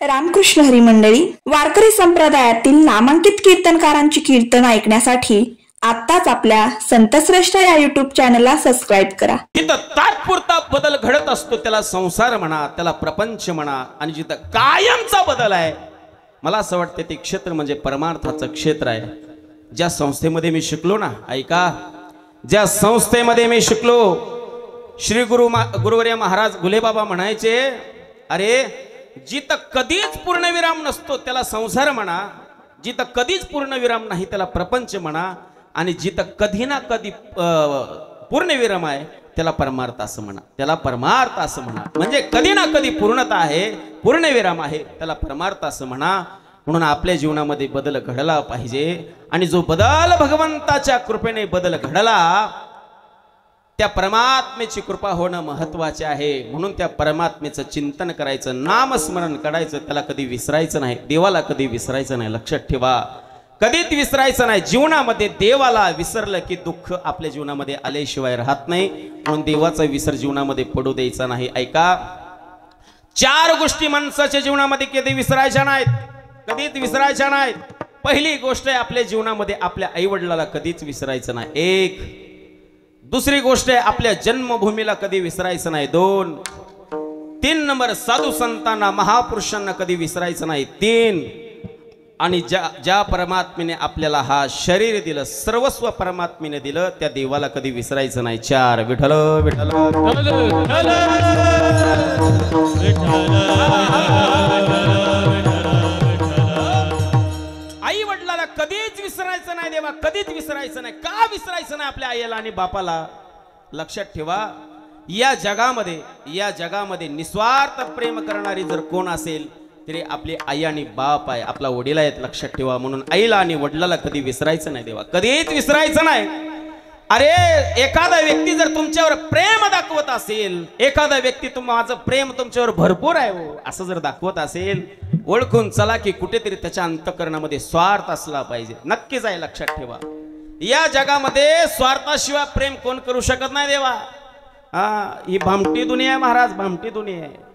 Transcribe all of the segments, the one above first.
रामकृष्ण हरी मंडळी, वारकरी संप्रदायातील नामांकित कीर्तनकारांची कीर्तन ऐकण्यासाठी आत्ताच आपल्या संतश्रेष्ठ या युट्यूब चॅनलला सबस्क्राइब करा. जिथं तात्पुरता बदल घडत असतो त्याला संसार म्हणा, त्याला प्रपंच म्हणा, आणि जिथं कायमचा बदल आहे मला असं वाटतं ते क्षेत्र म्हणजे परमार्थाचं क्षेत्र आहे. ज्या संस्थेमध्ये मी शिकलो ना, ऐका, ज्या संस्थेमध्ये मी शिकलो, श्री गुरुवर्य महाराज गुलेबाबा म्हणायचे, अरे जिथं कधीच पूर्णविराम नसतो त्याला संसार म्हणा, जिथं कधीच पूर्णविराम नाही त्याला प्रपंच म्हणा, आणि जिथं कधी ना कधी पूर्णविराम आहे त्याला परमार्थ असं म्हणा, त्याला परमार्थ असं म्हणा. म्हणजे कधी ना कधी पूर्णता आहे, पूर्णविराम आहे, त्याला परमार्थ असं म्हणा. म्हणून आपल्या जीवनामध्ये बदल घडला पाहिजे, आणि जो बदल भगवंताच्या कृपेने बदल घडला त्या परमात्मेची कृपा होणं महत्वाचे आहे. म्हणून त्या परमात्मेचं चिंतन करायचं, नामस्मरण करायचं, त्याला कधी विसरायचं नाही, देवाला कधी विसरायचं नाही. लक्षात ठेवा, कधीच विसरायचं नाही. जीवनामध्ये देवाला विसरलं की दुःख आपल्या जीवनामध्ये आल्याशिवाय राहत नाही. म्हणून देवाचा विसर जीवनामध्ये पडू द्यायचा नाही. ऐका, 4 गोष्टी माणसाच्या जीवनामध्ये कधी विसरायच्या नाहीत, कधीच विसरायच्या नाहीत. पहिली गोष्ट आहे, आपल्या जीवनामध्ये आपल्या आई वडिलाला कधीच विसरायचं नाही. 1. दुसरी गोष्ट आहे, आपल्या जन्मभूमीला कधी विसरायचं नाही. 2. 3 नंबर, साधू संतांना, महापुरुषांना कधी विसरायचं नाही. 3. आणि ज्या परमात्मेने आपल्याला हा शरीर दिलं, सर्वस्व परमात्मेने दिलं, त्या देवाला कधी विसरायचं नाही. 4. विठ्ठल विठ्ठल. आई वडिलाला कधीच विसरायचं नाही, देवा कधीच विसरायचं नाही. का विसरायचं नाही आपल्या आईला आणि बापाला? लक्षात ठेवा, या जगामध्ये निस्वार्थ प्रेम करणारी जर कोण असेल तरी आपली आई आणि बाप आहे, आपला वडील आहेत. लक्षात ठेवा, म्हणून आईला आणि वडिलाला कधी विसरायचं नाही, देवा कधीच विसरायचं नाही. अरे एखादा व्यक्ती जर तुमच्यावर प्रेम दाखवत असेल, एखादा व्यक्ती माझं प्रेम तुमच्यावर भरपूर आहे हो असं जर दाखवत असेल, ओळखून चला की कुठेतरी त्याच्या अंतःकरणामध्ये स्वार्थ असला पाहिजे. नक्कीच आहे. लक्षात ठेवा, या जगामध्ये स्वार्थाशिवाय प्रेम कोण करू शकत नाही देवा. ही भामटी दुनिया आहे महाराज, भामटी दुनिया आहे.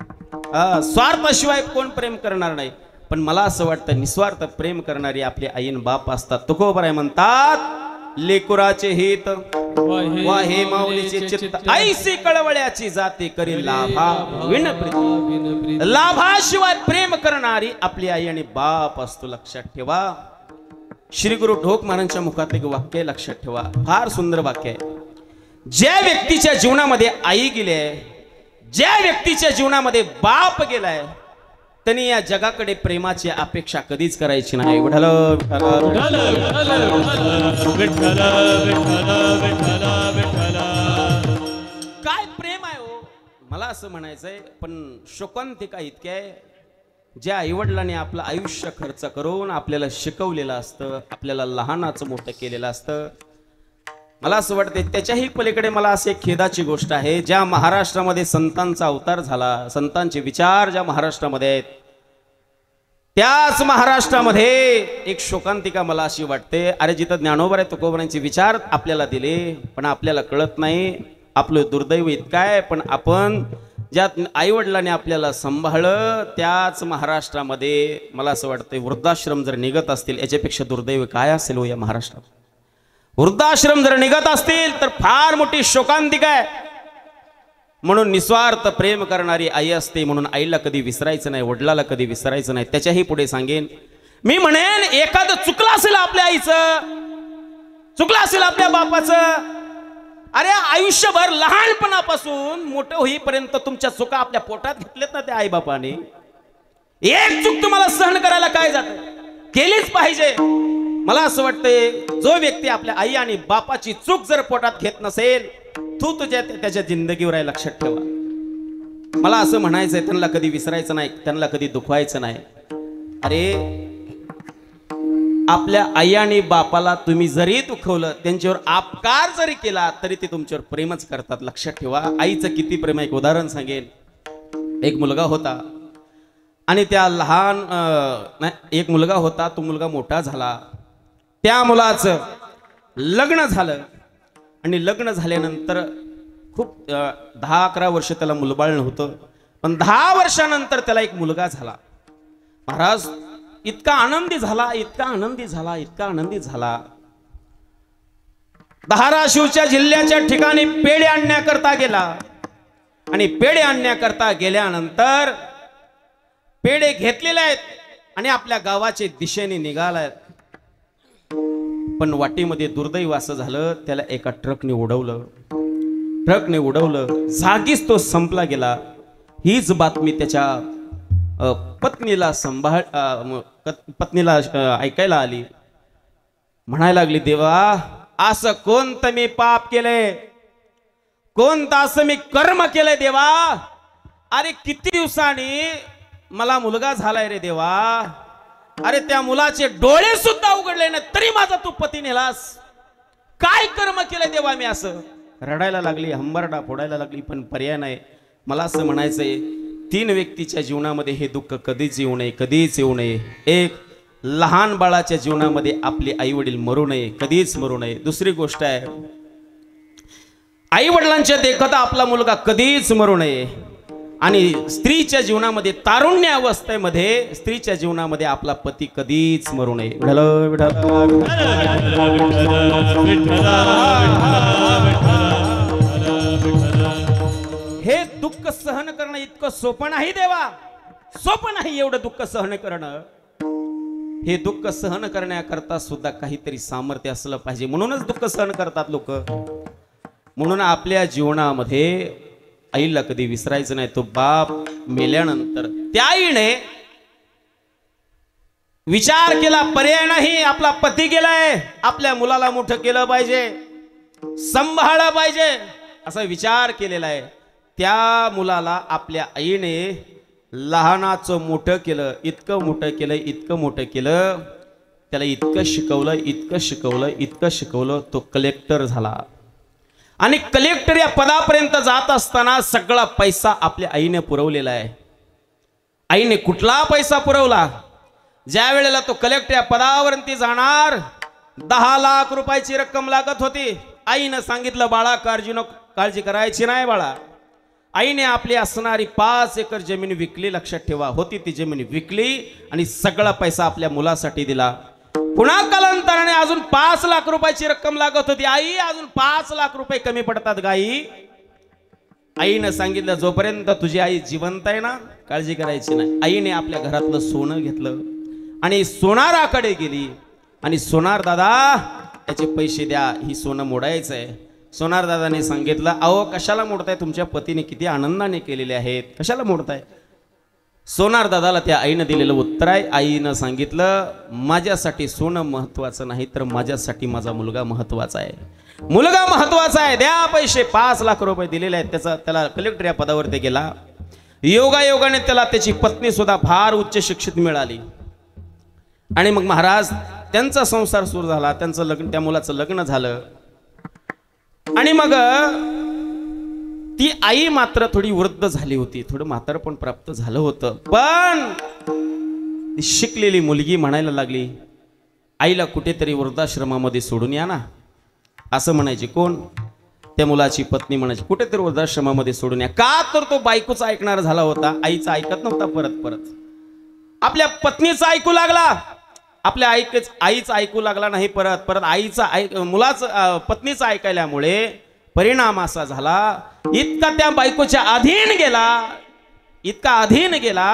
स्वार्थाशिवाय कोण प्रेम करणार नाही. पण मला असं वाटतं निस्वार्थ प्रेम करणारी आपली आईन बाप असतात. तुकोबराय म्हणतात, लेकुराचे हित वाहे माऊलीचे चित्त, ऐसी कळवळ्याची जाते करी लाभा विनप्रीती. लाभाशिवाय प्रेम करणारी आपली आई आणि बाप असतो. लक्षात ठेवा, श्री गुरु ढोक महाराजांच्या मुखात एक वाक्य आहे, लक्षात ठेवा, फार सुंदर वाक्य आहे. ज्या व्यक्तीच्या जीवनामध्ये आई गेली आहे, ज्या व्यक्तीच्या जीवनामध्ये बाप गेलाय, त्यांनी या जगाकडे प्रेमाची अपेक्षा कधीच करायची नाही. काय प्रेम आहे हो, मला असं म्हणायचंय. पण शोकांतिका इतके आहे, ज्या आईवडिलांनी आपलं आयुष्य खर्च करून आपल्याला शिकवलेलं असतं, आपल्याला लहानाचं मोठं केलेलं असतं, मला असं वाटतं त्याच्याही पलीकडे मला असे खेदाची गोष्ट आहे, ज्या महाराष्ट्रामध्ये संतांचा अवतार झाला, संतांचे विचार ज्या महाराष्ट्रामध्ये आहेत, त्याच महाराष्ट्रामध्ये एक शोकांतिका मला अशी वाटते. अरे जिथं ज्ञानोबा तुकोबारांचे विचार आपल्याला दिले, पण आपल्याला कळत नाही. आपलं दुर्दैव इतकं आहे, पण आपण ज्या आई वडिलांनी आपल्याला सांभाळलं त्याच महाराष्ट्रामध्ये मला असं वाटतं वृद्धाश्रम जर निघत असतील, याच्यापेक्षा दुर्दैव काय असेल हो या महाराष्ट्रात. वृद्धाश्रम जर निघत असतील तर फार मोठी शोकांतिका आहे. म्हणून निस्वार्थ प्रेम करणारी आई असते, म्हणून आईला कधी विसरायचं नाही, वडिलाला कधी विसरायचं नाही. त्याच्याही पुढे सांगेन मी, म्हणेन एखादं चुकलं असेल आपल्या आईचं, चुकलं असेल आपल्या बापाचं, अरे आयुष्यभर लहानपणापासून मोठं होईपर्यंत तुमच्या चुका आपल्या पोटात घेतल्यात ना त्या आई बापाने. एक चूक तुम्हाला सहन करायला काय जात, केलीच पाहिजे. मला असं वाटतंय जो व्यक्ती आपल्या आई आणि बापाची चूक जर पोटात घेत नसेल, तू तुझ्या त्याच्या जिंदगीवर आहे. लक्षात ठेवा, मला असं म्हणायचंय, त्यांना कधी विसरायचं नाही, त्यांना कधी दुखवायचं नाही. अरे आपल्या आई आणि बापाला तुम्ही जरी दुखवलं, त्यांच्यावर अपकार जरी केला, तरी ते तुमच्यावर प्रेमच करतात. लक्षात ठेवा, आईचं किती प्रेम. एक उदाहरण सांगेन. एक मुलगा होता आणि त्या एक मुलगा होता, तो मुलगा मोठा झाला, त्या मुलाचं लग्न झालं, आणि लग्न झाल्यानंतर खूप 10-11 वर्ष त्याला मुलबाळ नव्हतं, पण 10 वर्षानंतर त्याला एक मुलगा झाला. महाराज इतका आनंदी झाला, इतका आनंदी झाला, इतका आनंदी झाला. धाराशिवच्या जिल्ह्याच्या ठिकाणी पेढे आणण्याकरता गेला आणि पेढे आणण्याकरता गेल्यानंतर पेढे घेतलेले आहेत आणि आपल्या गावाच्या दिशेने निघालाय. पण वाटेमध्ये दुर्दैव असं झालं, त्याला एका ट्रकने उडवलं. ट्रकने उडवलं, जागीच तो संपला गेला. हीच बातमी त्याच्या पत्नीला ऐकायला आली. म्हणायला लागली, देवा असं कोणतं मी पाप केलंय, कोणतं असं मी कर्म केलंय देवा. अरे किती दिवसांनी मला मुलगा झालाय रे देवा. अरे त्या मुलाचे डोळे सुद्धा उघडले ना तरी माझा तू पती नेलास. काय कर्म केलंय देवा मी. असं रडायला लागली, हंबरडा फोडायला लागली. पण पर्याय नाही. मला असं म्हणायचंय, 3 व्यक्तीच्या जीवनामध्ये हे दुःख कधीच येऊ नये, कधीच येऊ नये. एक, लहान बाळाच्या जीवनामध्ये आपले आई वडील मरू नये, कधीच मरू नये. दुसरी गोष्ट आहे, आई वडिलांच्या देखता आपला मुलगा कधीच मरू नये. आणि स्त्रीच्या जीवनामध्ये, तारुण्य अवस्थेमध्ये स्त्रीच्या जीवनामध्ये आपला पती कधीच मरू नये. हे दुःख सहन करणं इतकं सोपं नाही देवा, सोपं नाही एवढं दुःख सहन करणं. हे दुःख सहन करण्याकरता सुद्धा काहीतरी सामर्थ्य असलं पाहिजे. म्हणूनच दुःख सहन करतात लोक. म्हणून आपल्या जीवनामध्ये आईला कधी विसरायचं नाही. तो बाप मेल्यानंतर त्या आईने विचार केला, पर्याय नाही, आपला पती गेलाय, आपल्या मुलाला मोठं केलं पाहिजे, सांभाळलं पाहिजे, असा विचार केलेला आहे. त्या मुलाला आपल्या आईने लहानाचं मोठं केलं, इतकं मोठं केलं, इतकं मोठं केलं. त्याला इतकं शिकवलं, इतकं शिकवलं, इतकं शिकवलं. तो कलेक्टर झाला. आणि कलेक्टर या पदापर्यंत जात असताना सगळा पैसा आपल्या आईने पुरवलेला आहे. आईने कुठला पैसा पुरवला? ज्या वेळेला तो कलेक्टर या पदावरती जाणार 10 लाख रुपयाची रक्कम लागत होती. आईने सांगितलं, बाळा काळजी करायची नाही बाळा. आईने आपली असणारी 5 एकर जमीन विकली. लक्षात ठेवा, होती ती जमीन विकली आणि सगळा पैसा आपल्या मुलासाठी दिला. पुन्हा कालांतराने अजून 5 लाख रुपयाची रक्कम लागत होती. आई अजून 5 लाख रुपये कमी पडतात गाई. आईने सांगितलं, जोपर्यंत तुझी आई जिवंत आहे ना, काळजी करायची नाही. आईने आपल्या घरातलं सोनं घेतलं आणि सोनाराकडे गेली आणि सोनार दादा त्याचे पैसे द्या, ही सोनं मोडायचं आहे. सोनार दादाने सांगितलं, अहो कशाला मोडताय, तुमच्या पतीने किती आनंदाने केलेले आहेत, कशाला मोडताय. सोनार दादाला त्या आईनं दिलेलं उत्तर आहे. आईनं सांगितलं, माझ्यासाठी सोनं महत्वाचं नाही, तर माझ्यासाठी माझा मुलगा महत्वाचा आहे. मुलगा महत्वाचा आहे, द्या पैसे. 5 लाख रुपये दिलेले आहेत. त्याला कलेक्टर या पदावर ते गेला. योगायोगाने त्याला त्याची पत्नी सुद्धा फार उच्च शिक्षित मिळाली. आणि मग महाराज त्यांचा संसार सुरू झाला. त्यांचं लग्न, त्या मुलाचं लग्न झालं. आणि मग ती आई मात्र थोडी वृद्ध झाली होती, थोडं म्हातारपण प्राप्त झालं होतं. पण ती शिकलेली मुलगी म्हणायला लागली, आईला कुठेतरी वृद्धाश्रमामध्ये सोडून या ना. असं म्हणायची. कोण? त्या मुलाची पत्नी म्हणायची, कुठेतरी वृद्धाश्रमामध्ये सोडून या. का? तर तो बायकोचा ऐकणार झाला होता, आईचा ऐकत नव्हता. परत परत आपल्या पत्नीचा ऐकू लागला, आपल्या आईचं ऐकू लागला नाही. परत परत मुलाचं पत्नीचं ऐकायल्यामुळे परिणाम असा झाला, इतका त्या बायकोच्या अधीन गेला, इतका अधीन गेला.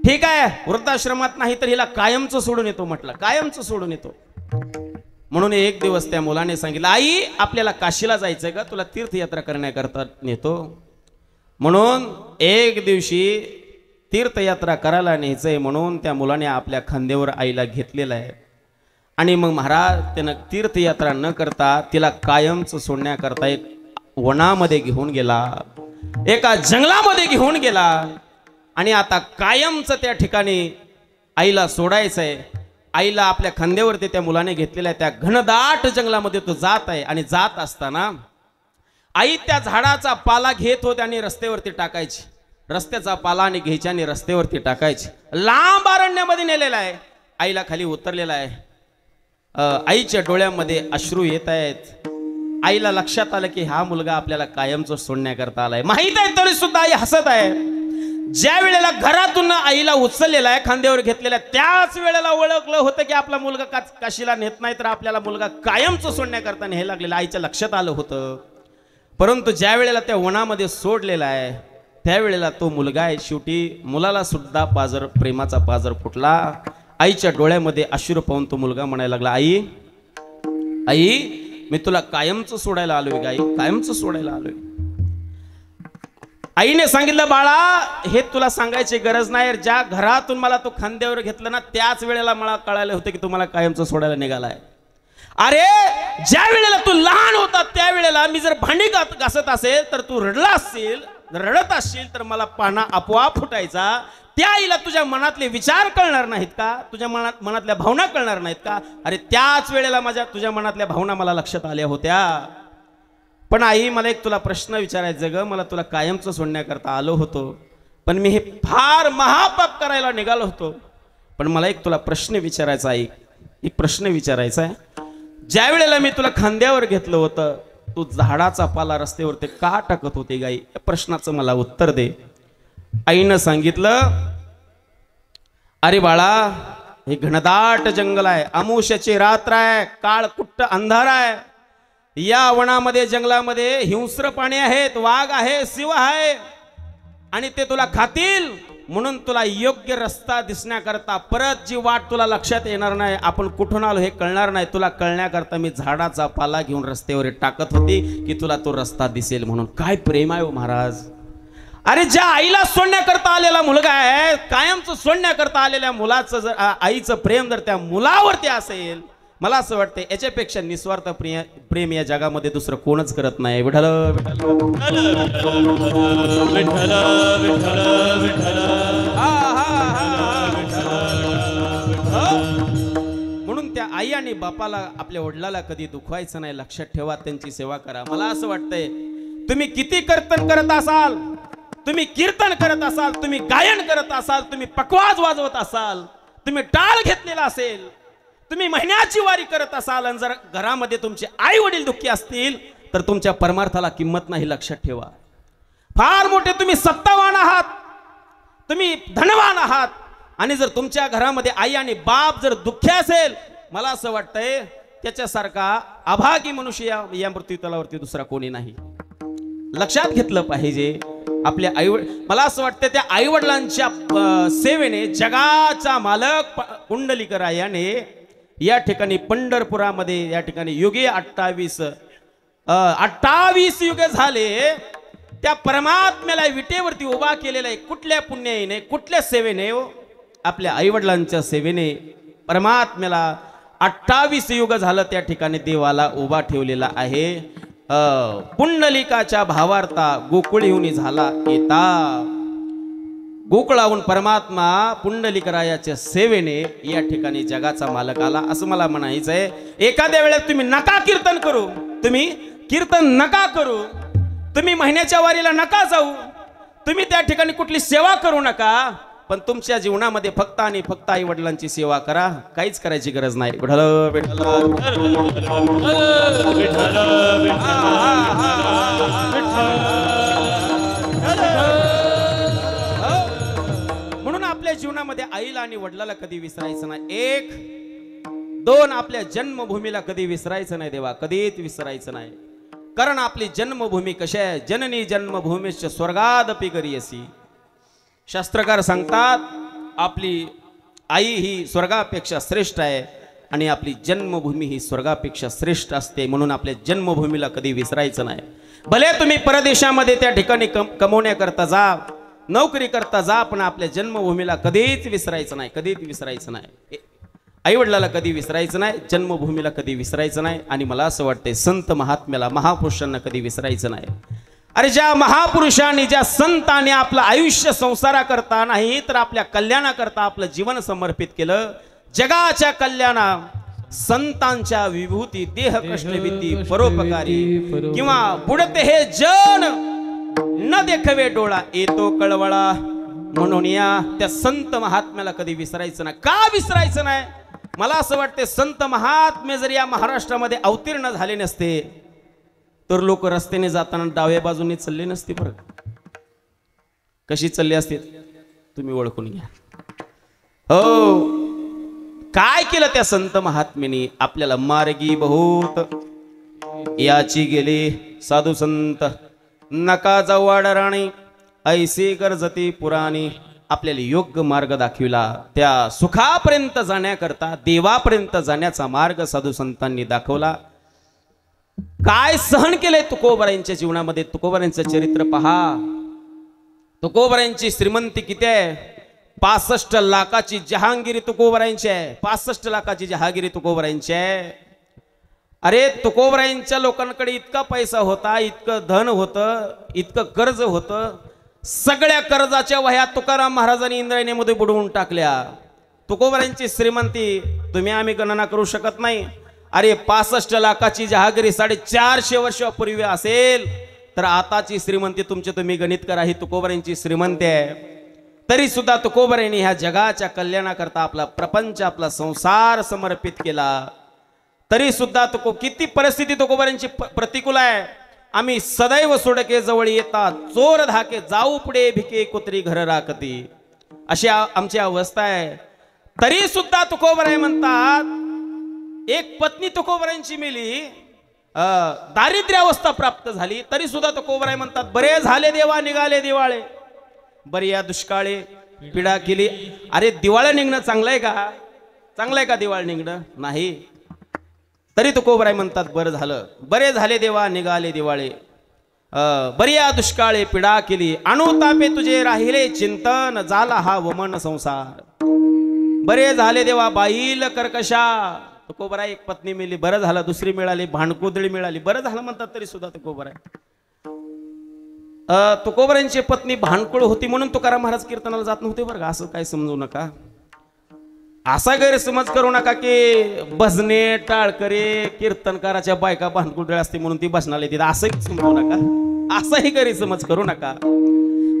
ठीक आहे, वृद्धाश्रमात नाही तर हिला कायमचं सोडून येतो म्हटलं, कायमचं सोडून येतो. म्हणून एक दिवस त्या मुलाने सांगितलं, आई आपल्याला काशीला जायचंय का, तुला तीर्थयात्रा करण्याकरता नेतो. म्हणून एक दिवशी तीर्थयात्रा करायला न्यायचंय म्हणून त्या मुलाने आपल्या खांद्यावर आईला घेतलेलं आहे. आणि मग महाराज त्यानं तीर्थयात्रा न करता तिला कायमचं सोडण्याकरता एक वनामध्ये घेऊन गेला, एका जंगलामध्ये घेऊन गेला. आणि आता कायमचं त्या ठिकाणी आईला सोडायचंय. आईला आपल्या खांद्यावरती त्या मुलाने घेतलेला आहे. त्या घनदाट जंगलामध्ये तो जात आहे. आणि जात असताना आई त्या झाडाचा पाला घेत होते आणि रस्त्यावरती टाकायची. रस्त्याचा पाला आणि घ्यायची आणि रस्त्यावरती टाकायची. लांब अरण्यामध्ये नेलेला आहे. आईला खाली उतरलेला आहे. आईच्या डोळ्यामध्ये अश्रू येत आहेत. आईला लक्षात आलं की हा मुलगा आपल्याला कायमचं सोडण्याकरता आलाय. माहित आहे तरी सुद्धा आई हसत आहे. ज्या वेळेला घरातून आईला उचललेला आहे, खांद्यावर घेतलेला आहे, त्याच वेळेला ओळखलं होतं की आपला मुलगा काशीला नेत नाही, तर आपल्याला मुलगा कायमचं सोडण्याकरता न्यायला लागलेला आईच्या लक्षात आलं होतं. परंतु ज्या वेळेला त्या वनामध्ये सोडलेला आहे त्यावेळेला तो मुलगा आहे, शेवटी मुलाला सुद्धा प्रेमाचा पाजर फुटला. आईच्या डोळ्यामध्ये अश्रू पाहून तो मुलगा म्हणायला लागला, आई आई मी तुला कायमचं सोडायला आलोय, आई कायमचं सोडायला आलोय. आईने सांगितलं, बाळा हे तुला सांगायची गरज नाही, ज्या घरातून मला तो खांद्यावर घेतलं ना त्याच वेळेला मला कळालं होतं की तुम्हाला कायमचं सोडायला निघालाय. अरे ज्या वेळेला तू लहान होता त्यावेळेला मी जर भांडी घासत असेल तर तू रडत असशील तर मला पाना आपोआप फुटायचा. त्या आईला तुझ्या मनातले विचार कळणार नाहीत का, तुझ्या मनातल्या भावना कळणार नाहीत का? अरे त्याच वेळेला तुझ्या मनातल्या भावना मला लक्षात आल्या होत्या. पण आई मला एक तुला प्रश्न विचारायचा ग, मला तुला कायमचं सोडण्याकरता आलो होतो, पण मी हे फार महापाप करायला निघालो होतो. पण मला एक तुला प्रश्न विचारायचा आई, एक प्रश्न विचारायचा आहे. ज्या वेळेला मी तुला खांद्यावर घेतलं होतं तू झाडाचा पाला रस्त्यावरती का टाकत होती गाई, या प्रश्नाचं मला उत्तर दे. आईनं सांगितलं, अरे बाळा हे घनदाट जंगल आहे, अमावस्याची रात्र आहे, काळ कुट्ट अंधार आहे. या वनामध्ये जंगलामध्ये हिंस्र प्राणी आहेत, वाघ आहे, सिंह आहे, आणि ते तुला खातील. म्हणून तुला योग्य रस्ता दिसण्याकरता परत जी वाट तुला लक्षात येणार नाही, आपण कुठून आलो हे कळणार नाही, तुला कळण्याकरता मी झाडाचा पाला घेऊन रस्त्यावर टाकत होती की तुला तो रस्ता दिसेल म्हणून. काय प्रेम आहे हो महाराज. अरे ज्या आईला सोडण्याकरता आलेला मुलगा आहे, कायमचं सोडण्याकरता आलेल्या मुलाचं जर आईचं प्रेम जर त्या मुलावरती असेल, मला असं वाटतं याच्यापेक्षा निस्वार्थ प्रेम या जगामध्ये दुसरं कोणच करत नाही. विठ्ठल म्हणून त्या आई आणि बापाला, आपल्या वडिलाला कधी दुखवायचं नाही, लक्षात ठेवा, त्यांची सेवा करा. मला असं वाटतंय तुम्ही किती कीर्तन करत असाल, तुम्ही कीर्तन करत असाल, तुम्ही गायन करत असाल, तुम्ही पकवाज वाजवत असाल, तुम्ही टाळ घेतलेला असेल, तुम्ही महिन्याची वारी करत असाल, आणि जर घरामध्ये तुमचे आई वडील दुःखी असतील तर तुमच्या परमार्थाला किंमत नाही, लक्षात ठेवा. फार मोठे तुम्ही सत्तावान आहात, तुम्ही धनवान आहात, आणि जर तुमच्या घरामध्ये आई आणि बाप जर दुःखी असेल, मला असं वाटतंय त्याच्यासारखा अभागी मनुष्य या पृथ्वीतलावरती दुसरा कोणी नाही. लक्षात घेतलं पाहिजे. आपल्या मला असं वाटतं त्या आईवडिलांच्या सेवेने जगाचा मालक कुंडलिकरायाने या ठिकाणी पंढरपुरामध्ये या ठिकाणी युगे 28 युगे झाले त्या परमात्म्याला विटेवरती उभा केलेला आहे. कुठल्या पुण्याने, कुठल्या सेवेने? आपल्या आईवडिलांच्या सेवेने परमात्म्याला 28 युग झालं त्या ठिकाणी देवाला उभा ठेवलेला आहे. पुंडलिकाच्या भावार्था गोकुळीहून झाला येता. गोकुळाहून परमात्मा पुंडलिकरायाच्या सेवेने या ठिकाणी जगाचा मालक आला, असं मला म्हणायचंय. एखाद्या वेळेस तुम्ही नका कीर्तन करू, तुम्ही कीर्तन नका करू, तुम्ही महिन्याच्या वारीला नका जाऊ, तुम्ही त्या ठिकाणी कुठली सेवा करू नका, पण तुमच्या जीवनामध्ये फक्त आणि फक्त आई वडिलांची सेवा करा. काहीच करायची गरज नाही. म्हणून आपल्या जीवनामध्ये आईला आणि वडिलाला कधी विसरायचं नाही. 1, 2 आपल्या जन्मभूमीला कधी विसरायचं नाही देवा, कधीच विसरायचं नाही. कारण आपली जन्मभूमी कशी आहे? जननी जन्मभूमीच स्वर्गादपि गरीयसी. शास्त्रकार सांगतात आपली आई ही स्वर्गापेक्षा श्रेष्ठ आहे आणि आपली जन्मभूमी ही स्वर्गापेक्षा श्रेष्ठ असते. म्हणून आपल्या जन्मभूमीला कधी विसरायचं नाही. भले तुम्ही परदेशामध्ये त्या ठिकाणी कमवण्याकरता जा, नोकरी करता जा, पण आपल्या जन्मभूमीला कधीच विसरायचं नाही, कधीच विसरायचं नाही. आई वडिलाला कधी विसरायचं नाही, जन्मभूमीला कधी विसरायचं नाही. आणि मला असं वाटतंय संत महात्म्याला, महापुरुषांना कधी विसरायचं नाही. अरे ज्या महापुरुषांनी, ज्या संतांनी आपलं आयुष्य संसाराकरता नाही तर आपल्या कल्याणाकरता आपलं जीवन समर्पित केलं, जगाच्या कल्याणा संतांच्या विभूती देह कष्ट भीती परोपकारी किंवा बुडते हे जन न देखवे डोळा येतो कळवळा. म्हणून या त्या संत महात्म्याला कधी विसरायचं नाही. का विसरायचं नाही? मला असं वाटते संत महात्मे जर या महाराष्ट्रामध्ये अवतीर्ण झाले नसते तर लोक रस्त्याने जाताना डाव्या बाजूने चालले नसते. बरं कशी चालली असते? तुम्ही ओळखून घ्या. हो, काय केलं त्या संत महात्म्यानी? आपल्याला मार्गी बहुत याची गेले साधू संत, नका जाऊ आडराणी ऐसी गरजती पुराणी. आपल्याला योग्य मार्ग दाखविला. त्या सुखापर्यंत जाण्याकरता, देवापर्यंत जाण्याचा मार्ग साधू संतांनी दाखवला. काय सहन केलंय तुकोबरायांच्या जीवनामध्ये? तुकोबरायांचं चरित्र पहा. तुकोबरायांची श्रीमंती किती आहे? 65 लाखाची जहांगिरी तुकोबरायांची आहे. 65 लाखाची जहांगिरी तुकोबरायांची आहे. अरे, तुकोबरायांच्या लोकांकडे इतका पैसा होता, इतकं धन होतं, इतकं कर्ज होतं. सगळ्या कर्जाच्या वह्या तुकाराम महाराजांनी इंद्रायणीमध्ये बुडवून टाकल्या. तुकोबरायांची श्रीमंती तुम्ही आम्ही गणना करू शकत नाही. अरे, 65 लाखाची जहागिरी 450 वर्षापूर्वी असेल तर आताची श्रीमंती तुमचे तुम्ही गणित करा. ही तुकोबरायांची श्रीमंती आहे. तरी सुद्धा तुकोबरायांनी ह्या जगाच्या कल्याणाकरता आपला प्रपंच, आपला संसार समर्पित केला. तरी सुद्धा किती परिस्थिती तुकोबरायांची प्रतिकूल आहे. आम्ही सदैव सोडके जवळ येतात, चोर धाके जाऊ पुढे, भिके कुत्री घर राखती, अशी आमची अवस्था आहे. तरी सुद्धा तुकोबराय म्हणतात, एक पत्नी तुकोबरायांची मिली, दारिद्र्य अवस्था प्राप्त झाली. तरी सुद्धा तुकोबराय म्हणतात, बरे झाले देवा निघाले दिवाळे, बरी या दुष्काळे पिढा केली. अरे, दिवाळं निघणं चांगलं आहे का? चांगलं आहे का दिवाळ निघणं? नाही. तरी तुकोबराय म्हणतात, बरं झालं, बरे झाले देवा निघाले दिवाळे, बरी या दुष्काळे पिढा केली, अनुतापे तुझे राहिले चिंतन, झाला हा वमन संसार. बरे झाले देवा बाईल कर्कशा. तुकोबराय एक पत्नी मिळाली, बरं झालं. दुसरी मिळाली, भांडकुदळी मिळाली, बरं झालं म्हणतात. तरी सुद्धा तुकोबराय, तुकोबरायांची पत्नी भांडकुळ होती म्हणून तुकाराम महाराज कीर्तनाला जात नव्हते बरं का. असं काय समजू नका, असा गैरसमज करू नका की भजने टाळकरे कीर्तनकाराच्या बायका भांडकुदळ असते म्हणून ती भजनाला येते, असंही समजू नका. असाही गैरसमज करू नका.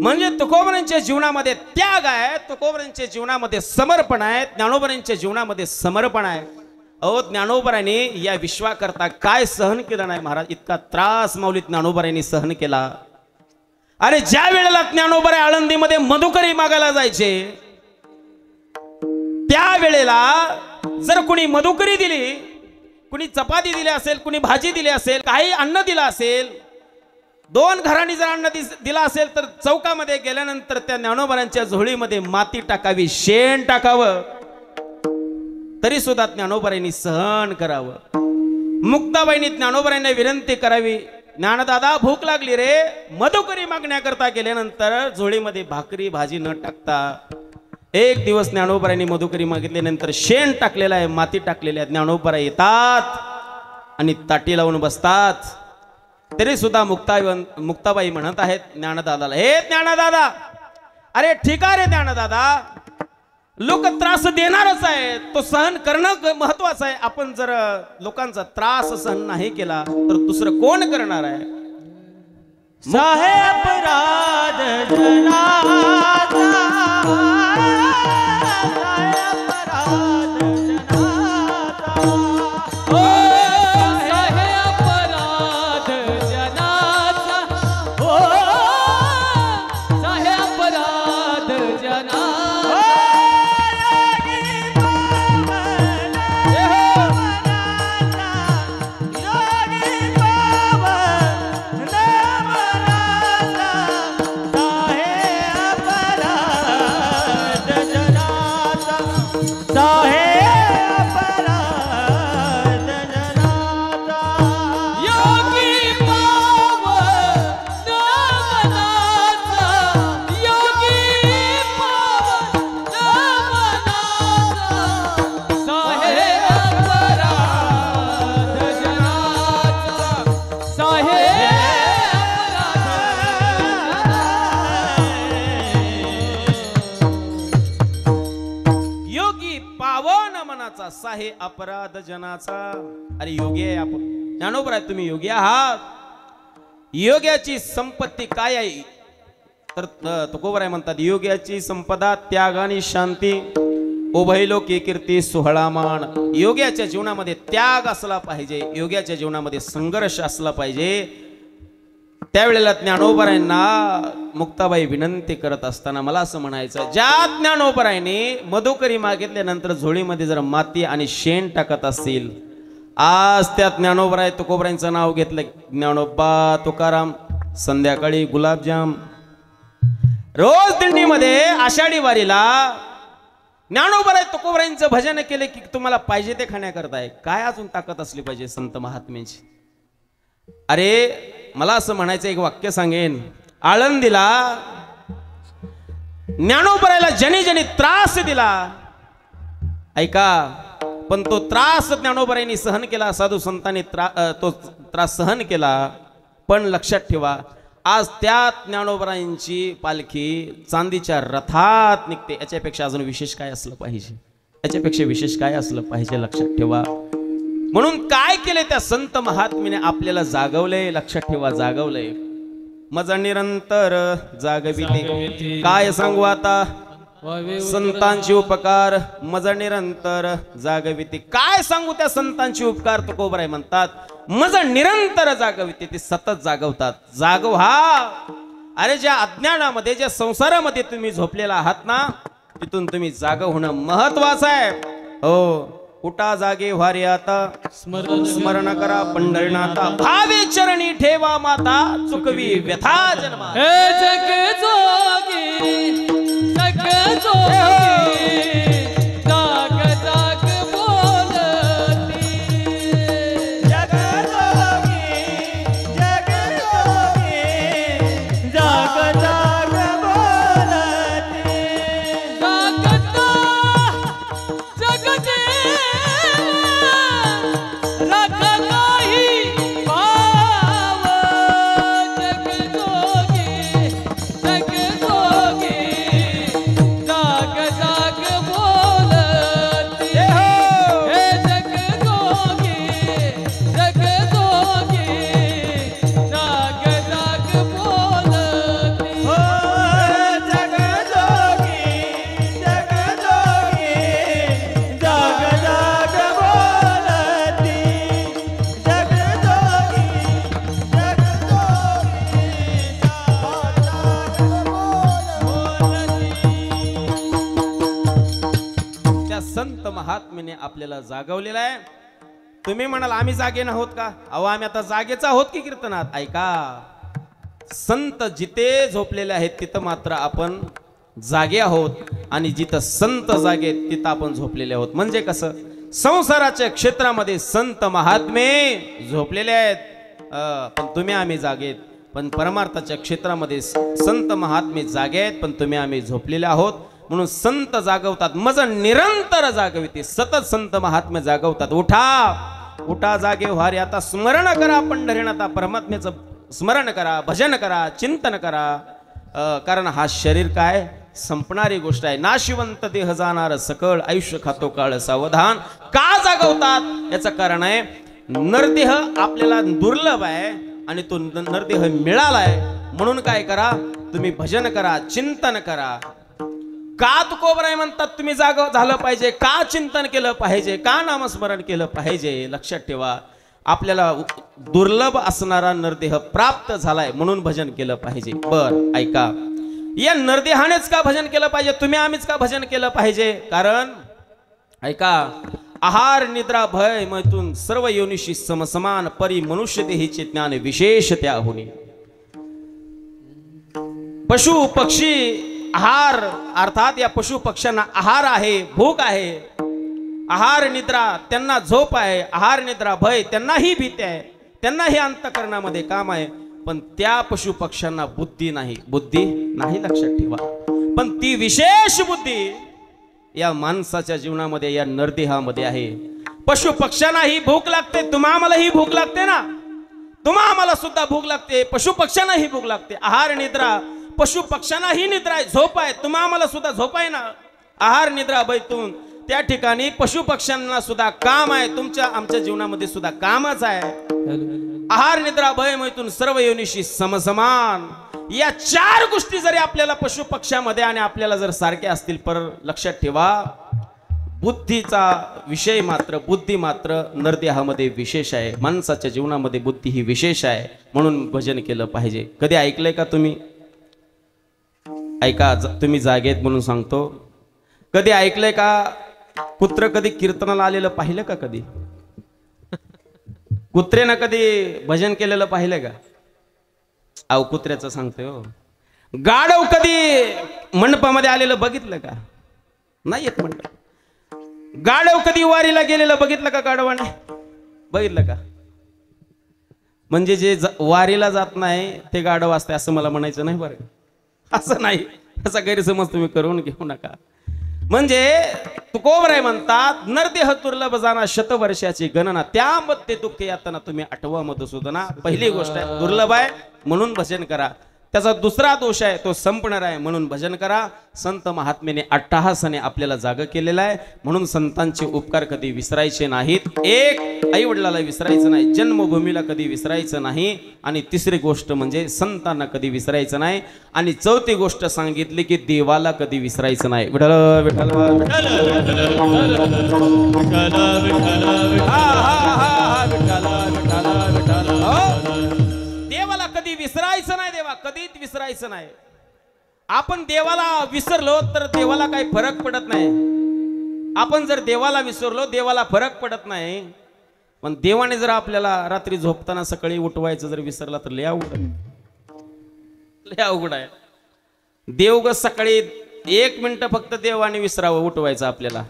म्हणजे तुकोबरायांच्या जीवनामध्ये त्याग आहे, तुकोबरायांच्या जीवनामध्ये समर्पण आहे, ज्ञानोबरायांच्या जीवनामध्ये समर्पण आहे. अहो, ज्ञानोबरायांनी या विश्वाकरता काय सहन केलं नाही महाराज. इतका त्रास माऊली ज्ञानोबरायांनी सहन केला. अरे, ज्या वेळेला ज्ञानोबराय आळंदीमध्ये मधुकरी मागायला जायचे, त्या वेळेला जर कुणी मधुकरी दिली, कुणी चपाती दिली असेल, कुणी भाजी दिली असेल, काही अन्न दिलं असेल, 2 घरांनी जर अन्न दिला असेल, तर चौकामध्ये गेल्यानंतर त्या ज्ञानोबरायांच्या झोळीमध्ये माती टाकावी, शेण टाकावं. तरी सुद्धा ज्ञानोबरायांनी सहन करावं. मुक्ताबाईंनी ज्ञानोबरायांना विनंती करावी, ज्ञानदादा भूक लागली रे. मधुकरी मागण्याकरता गेल्यानंतर झोळीमध्ये भाकरी भाजी न टाकता एक दिवस ज्ञानोबरायांनी मधुकरी मागितल्यानंतर शेण टाकलेला आहे, माती टाकलेली आहे. ज्ञानोबराय येतात आणि ताटी लावून बसतात. तरी सुद्धा मुक्ताबाई म्हणत आहेत ज्ञानदादाला, हे ज्ञानदादा, अरे ठीक आहे रे ज्ञानदादा, लोक त्रास देणारच आहे, तो सहन करणं महत्वाचं आहे. आपण जर लोकांचा त्रास सहन नाही केला तर दुसरं कोण करणार आहे? साहेब राज जनाचा, साहे अपराध जनाचा. अरे योगी आहे आपण, ज्ञानोबराय तुम्ही योगी आहात. योग्याची संपत्ती काय आहे? तर तुकोबराय म्हणतात, योग्याची संपदा त्याग आणि शांती, उभयलोकी कीर्ती सुहळामान. योग्याच्या जीवनामध्ये त्याग असला पाहिजे, योग्याच्या जीवनामध्ये संघर्ष असला पाहिजे. त्यावेळेला ज्ञानोबरायांना मुक्ताबाई विनंती करत असताना मला असं म्हणायचं, ज्या ज्ञानोबरायांनी मधुकरी मागितल्यानंतर झोळीमध्ये जर माती आणि शेण टाकत असतील, आज त्या ज्ञानोबराय तुकोबरायांचं नाव घेतलं, ज्ञानोबा तुकाराम, संध्याकाळी गुलाबजाम, रोज दिंडीमध्ये आषाढी वारीला ज्ञानोबराय तुकोबरायांचं भजन केले की तुम्हाला पाहिजे ते खाण्याकरताय काय अजून ताकद असली पाहिजे संत महात्म्यांची. अरे मला असं म्हणायचं, एक वाक्य सांगेन, आळंदीला ज्ञानोबरायला जनी जनी त्रास दिला, ऐका, पण तो त्रास ज्ञानोबरायांनी सहन केला, साधू संतांनी तो त्रास सहन केला. पण लक्षात ठेवा, आज त्या ज्ञानोबरायांची पालखी चांदीच्या रथात निघते. याच्यापेक्षा अजून विशेष काय असलं पाहिजे? याच्यापेक्षा विशेष काय असलं पाहिजे? लक्षात ठेवा. म्हणून काय केले त्या संत महात्म्याने आपल्याला जागवले, लक्षात ठेवा, जागवले. मज निरंतर जागविते, काय सांगू आता संतांचे उपकार, मज निरंतर जागविते. काय सांगू त्या संतांचे उपकार? तुकोबराय म्हणतात मज निरंतर जागविते, ते सतत जागवतात. जागव हा, अरे ज्या अज्ञानामध्ये, ज्या संसारामध्ये तुम्ही झोपलेला आहात ना, तिथून तुम्ही जाग होणं महत्वाचं आहे. हो, उठा जागे व्हारे आता, स्मरण करा पंढरीनाथा, भावे चरणी ठेवा माता, चुकवी व्यथा जन्मा. जग जोगी जग जोगी जाग जाग बोलती, जग जोगी जग जोगी जाग जाग बोलती, जागता जगते रख नाही भाव, जग जोगी जग जोगी जाग जाग बोलती, हे जग जोगी जग जोगी जाग जाग बोलती, हो जग जोगी जग जोगी जाग जाग बोलती, जग जोगी जग त्या संत महात्म्याने आपल्याला जागवलेला आहे. तुम्ही म्हणाल आम्ही जागे नाहोत का? अहो, आम्ही आता जागेच आहोत की कीर्तनात. ऐका, संत जिथे झोपलेले आहेत तिथं मात्र आपण जागे आहोत, आणि जिथं संत जागे आहेत तिथं आपण झोपलेले आहोत. म्हणजे कसं? संसाराच्या क्षेत्रामध्ये संत महात्मे झोपलेले आहेत, पण तुम्ही आम्ही जागेत. पण परमार्थाच्या क्षेत्रामध्ये संत महात्मे जागे आहेत, पण तुम्ही आम्ही झोपलेले आहोत. म्हणून संत जागवतात, मज निरंतर जागविते, सतत संत महात्मे जागवतात. उठा उठा जागे व्हारे आता, स्मरण करा पंढरीनाथा, परमात्म्याचं स्मरण करा, भजन करा, चिंतन करा. कारण हा शरीर काय संपणारी गोष्ट आहे. नाशिवंत देह जाणार सकळ, आयुष्य खातो काळ सावधान. का जागवतात? याचं कारण आहे, नरदेह आपल्याला दुर्लभ आहे आणि तो नरदेह मिळालाय. म्हणून काय करा, तुम्ही भजन करा, चिंतन करा. का तुकोबराय म्हणतात तुम्ही जाग झालं पाहिजे? का चिंतन केलं पाहिजे? का नामस्मरण केलं पाहिजे? लक्षात ठेवा, आपल्याला दुर्लभ असणारा नरदेह प्राप्त झालाय म्हणून भजन केलं पाहिजे. बर ऐका, या नरदेहानेच का भजन केलं पाहिजे? तुम्ही आम्हीच का भजन केलं पाहिजे? कारण ऐका, आहार निद्रा भय मैथून सर्व योनिशी समसमान, परी मनुष्य देहीचे ज्ञान विशेष त्याहुनी. पशु पक्षी आहार, अर्थात या पशु पक्ष्यांना आहार आहे, भूक आहे. आहार निद्रा त्यांना झोप आहे, आहार निद्रा भय त्यांनाही भीती आहे, त्यांनाही अंतःकरणामध्ये काम आहे. पण त्या पशु पक्ष्यांना बुद्धी नाही, बुद्धी नाही, लक्षात ठेवा. पण ती विशेष बुद्धी या माणसाच्या जीवनामध्ये, या नरदेहामध्ये आहे. पशु पक्ष्यांनाही भूक लागते, तुम्हा आम्हालाही भूक लागते ना, तुम्हा आम्हाला सुद्धा भूक लागते, पशु पक्ष्यांनाही भूक लागते. आहार निद्रा, पशु पक्ष्यांनाही निद्रा आहे, झोप आहे, तुम्हा आम्हाला सुद्धा झोप आहे ना. आहार निद्रा बैतून त्या ठिकाणी पशु पक्ष्यांना सुद्धा काम आहे, तुमच्या आमच्या जीवनामध्ये सुद्धा कामच आहे. आहार निद्रा भय मैथून सर्व योनिशी समसमान. या चार गोष्टी जरी आपल्याला पशु पक्ष्यामध्ये आणि आपल्याला जर सारख्या असतील, पर लक्षात ठेवा, बुद्धीचा विषय मात्र, बुद्धी मात्र नरदेहामध्ये विशेष आहे. माणसाच्या जीवनामध्ये बुद्धी ही विशेष आहे, म्हणून भजन केलं पाहिजे. कधी ऐकलंय का तुम्ही? ऐका, तुम्ही जागेत म्हणून सांगतो. कधी ऐकलंय का कुत्र कधी कीर्तनाला आलेलं पाहिलं का? कधी कुत्रेनं कधी भजन केलेलं पाहिलं का? अहो कुत्र्याचं सांगतोय हो. गाढव कधी मंडपामध्ये आलेलं बघितलं का? नाही येत मंडप. गाढव कधी वारीला गेलेलं बघितलं का? गाढवाने बघितलं का? म्हणजे जे वारीला जात नाही ते गाढव असते असं मला म्हणायचं नाही बरं. असं नाही, असा गैरसमज तुम्ही करून घेऊ नका. म्हणजे तुकोबराय म्हणतात, नरदेह दुर्लभ जाणा शतवर्षाची गणना, त्यामध्ये दुःख यातना तुम्ही आठवा मधुसूदना. पहिली गोष्ट आहे दुर्लभ आहे म्हणून भजन करा. त्याचा दुसरा दोष आहे तो संपणार आहे म्हणून भजन करा. संत महात्मेने अट्टहासाने आपल्याला जाग केलेला आहे, म्हणून संतांचे उपकार कधी विसरायचे नाहीत. एक, आई वडिलाला विसरायचं नाही, जन्मभूमीला कधी विसरायचं नाही, आणि तिसरी गोष्ट म्हणजे संतांना कधी विसरायचं नाही, आणि चौथी गोष्ट सांगितली की देवाला कधी विसरायचं नाही. विठ्ठल विठ्ठल देवाला कधी विसरायचं नाही. देवा कधीच विसरायचं नाही. आपण देवाला विसरलो तर देवाला काही फरक पडत नाही. आपण जर देवाला विसरलो देवाला फरक पडत नाही. पण देवाने जर आपल्याला रात्री झोपताना सकाळी उठवायचं जर विसरला तर लय अवघड आहे. लय अवघड आहे. देव ग सकाळी 1 मिनिट फक्त देवाने विसरावं उठवायचं आपल्याला.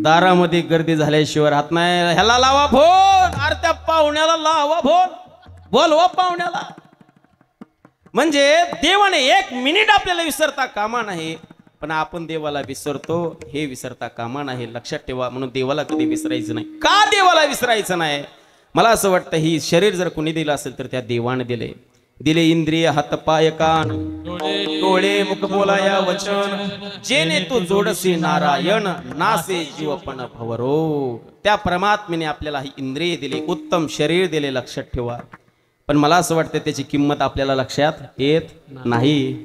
दारामध्ये गर्दी झाल्याशिवाय राहत नाही. ह्याला लावा फोन, अरे त्या पाहुण्याला लावा फोन, बोलवा पाहुण्याला. म्हणजे देवाने 1 मिनिट आपल्याला विसरता कामा नाही, पण आपण देवाला विसरतो हे विसरता कामा नाही. लक्षात ठेवा. म्हणून देवाला कधी विसरायचं नाही. का देवाला विसरायचं नाही? मला असं वाटतं ही शरीर जर कोणी दिलं असेल तर त्या देवाने दिले. इंद्रिय हात पाय कान डोळे मुख बोलाया वचन, जेने तू जोडसी नारायण नासे जीवपण भवरोग. त्या परमात्म्याने आपल्याला ही इंद्रिय दिली, उत्तम शरीर दिले. लक्षात ठेवा. पण मला असं वाटतं त्याची किंमत आपल्याला लक्षात येत नाही.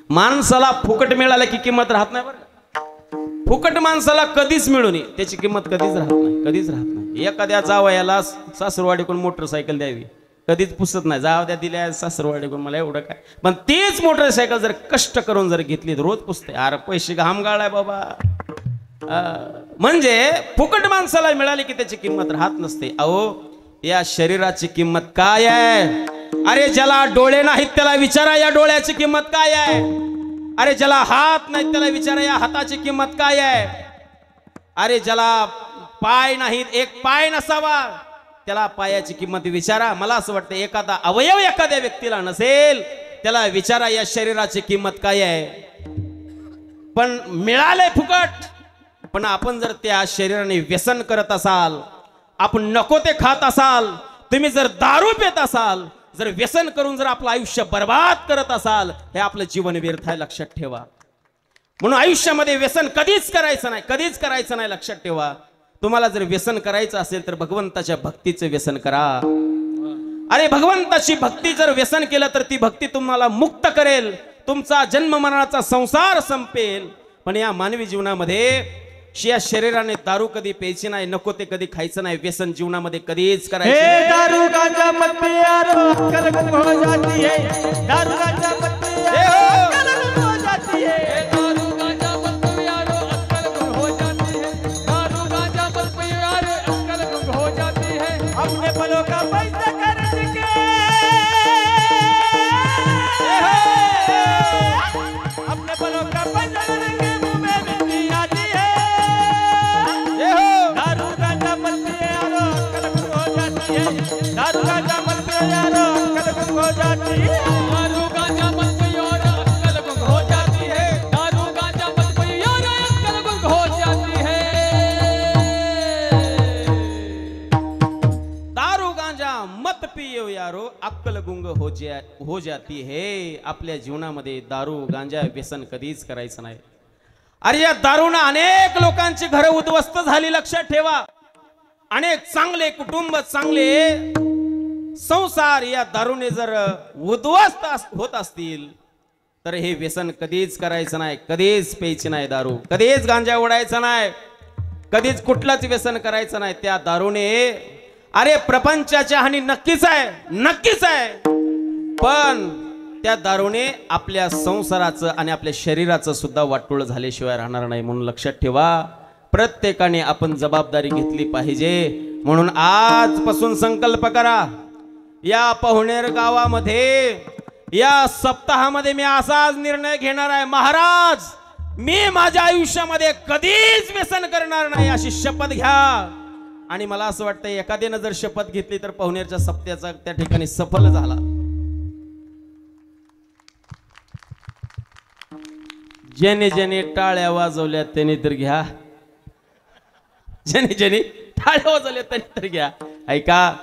माणसाला फुकट मिळालं की किंमत राहत नाही बरं. फुकट माणसाला कधीच मिळू नये त्याची किंमत कधीच राहत नाही, कधीच राहत नाही. एखाद्या जावयाला सासरवाडीकडून मोटरसायकल द्यावी, कधीच पुसत नाही. जाव द्या दिल्या सासरवाडीकडून मला एवढं काय, पण तीच मोटरसायकल जर कष्ट करून जर घेतली तर रोज पुसते. अरे पैसे घाम गाळाय बाबा. म्हणजे फुकट माणसाला मिळाली की त्याची किंमत राहत नसते. अहो या शरीराची किंमत काय आहे? अरे ज्याला डोळे नाहीत त्याला विचारा या डोळ्याची किंमत काय आहे. अरे ज्याला हात नाहीत त्याला विचारा या हाताची किंमत काय आहे. अरे ज्याला पाय नाहीत, एक पाय नसावा त्याला पायाची किंमत विचारा. मला असं वाटतं एखादा अवयव एखाद्या व्यक्तीला नसेल त्याला विचारा या शरीराची किंमत काय आहे. पण मिळाले फुकट. पण आपण जर त्या शरीराने व्यसन करत असाल, आपण नको ते खात असाल, तुम्ही जर दारू पित असाल, जर व्यसन करून जर आपलं आयुष्य बर्बाद करत असाल, हे आपलं जीवन व्यर्थ आहे. लक्षात ठेवा. म्हणून आयुष्यामध्ये व्यसन कधीच करायचं नाही, कधीच करायचं नाही. लक्षात ठेवा. तुम्हाला जर व्यसन करायचं असेल तर भगवंताच्या भक्तीचं व्यसन करा. अरे भगवंताची भक्ती जर व्यसन केलं तर ती भक्ती तुम्हाला मुक्त करेल, तुमचा जन्म मरणाचा संसार संपेल. पण या मानवी जीवनामध्ये या शरीराने दारू कधी प्यायची नाही, नको ते कधी खायचं नाही. व्यसन जीवनामध्ये कधीच करायचं. दारू गांजा मत पियारो अक्कल गुम हो जाती है. दारू गांजा मत पियारो अक्कल गुम हो जाती है. दारू गांजा मत पियारो अक्कल गुम हो जाती है. दारू गांजा मत पियारो अक्कल गुम हो जाती है. अपने पलों का पैसा खर्च के, अपने पलों का पैसा खर्च के मुंह में मिट्टी आती है. दारू गांजा मत पियारो अक्कल गुम हो जाती है. दारू गांजा मत पियारो अक्कल गुम हो जाती है. दारू गांजा मत पियारो अक्कल गुम हो जाती है. दारू गांजा मत पियारो अक्कल गुम हो जाती है. दारू गांजा मत पियो यारो अक्कल गुंग हो जाती है. आपल्या जीवनामध्ये दारू गांजा व्यसन कधीच करायचं नाही. अरे या दारूने अनेक लोकांची घरं उद्ध्वस्त झाली. लक्षात ठेवा. अनेक चांगले कुटुंब, चांगले संसार या दारूने जर उद्ध्वस्त होत असतील तर हे व्यसन कधीच करायचं नाही, कधीच प्यायची नाही दारू, कधीच गांजा उडायचा नाही, कधीच कुठलाच व्यसन करायचं नाही. त्या दारूने अरे प्रपंचाची हानी नक्कीच आहे, नक्कीच आहे, पण त्या दारूने आपल्या संसाराचं आणि आपल्या शरीराचं सुद्धा वाटोळ झाल्याशिवाय राहणार नाही. म्हणून लक्षात ठेवा, प्रत्येकाने आपण जबाबदारी घेतली पाहिजे. म्हणून आजपासून संकल्प करा, या पवनेर गावामध्ये या सप्ताहामध्ये मी असाच निर्णय घेणार आहे, महाराज मी माझ्या आयुष्यामध्ये कधीच व्यसन करणार नाही अशी शपथ घ्या. आणि मला असं वाटतं एखाद्यानं जर शपथ घेतली तर पवनेरच्या सप्त्याचा त्या ठिकाणी सफल झाला. ज्याने ज्याने टाळ्या वाजवल्या त्याने तर घ्या, ज्याने ज्याने टाळ्या वाजवल्या त्याने तर घ्या. ऐका,